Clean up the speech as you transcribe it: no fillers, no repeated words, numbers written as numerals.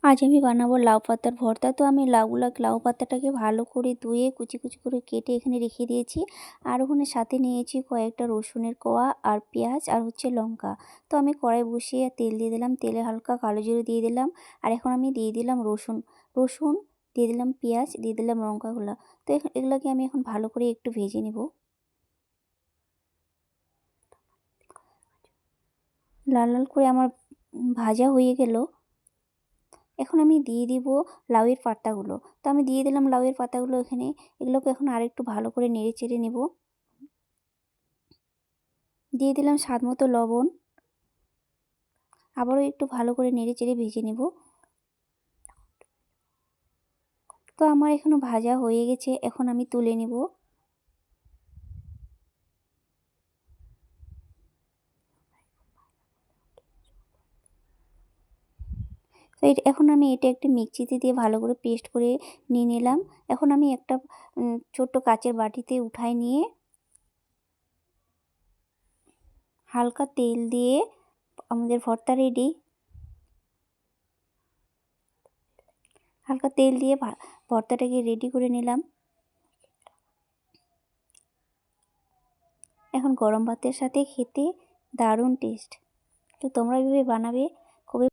আজ আমি বানাবো লাউ পাতার ভর্তা। তো আমি লাউ পাতাটাকে ভালো করে ধুয়ে কুচি কুচি করে কেটে এখানে রেখে দিয়েছি। আর ওখানে সাথে নিয়েছি কয়েকটা রসুনের কোয়া আর পেঁয়াজ আর হচ্ছে লঙ্কা। তো আমি কড়াই বসিয়ে তেল দিয়ে দিলাম, তেলে হালকা কালো জিরে দিয়ে দিলাম। আর এখন আমি দিয়ে দিলাম রসুন দিয়ে দিলাম, পেঁয়াজ দিয়ে দিলাম, লঙ্কাগুলো। তো এগুলোকে আমি এখন ভালো করে একটু ভেজে নেব। লাল লাল করে আমার ভাজা হয়ে গেল। এখন আমি দিয়ে দিব লাউয়ের পাতাগুলো। তো আমি দিয়ে দিলাম লাউয়ের পাতাগুলো এখানে। এগুলোকে এখন আরেকটু ভালো করে নেড়ে চেড়ে নেব। দিয়ে দিলাম স্বাদ মতো লবণ। আবারও একটু ভালো করে নেড়ে চেড়ে ভেজে নেব। তো আমার এখনো ভাজা হয়ে গেছে, এখন আমি তুলে নেব। তো এখন আমি এটা একটি মিক্সিতে দিয়ে ভালো করে পেস্ট করে নিয়ে নিলাম। এখন আমি একটা ছোট্ট কাচের বাটিতে উঠায় নিয়ে হালকা তেল দিয়ে আমাদের ভর্তা রেডি। হালকা তেল দিয়ে ভর্তাটাকে রেডি করে নিলাম। এখন গরম ভাতের সাথে খেতে দারুণ টেস্ট। তো তোমরা এভাবে বানাবে।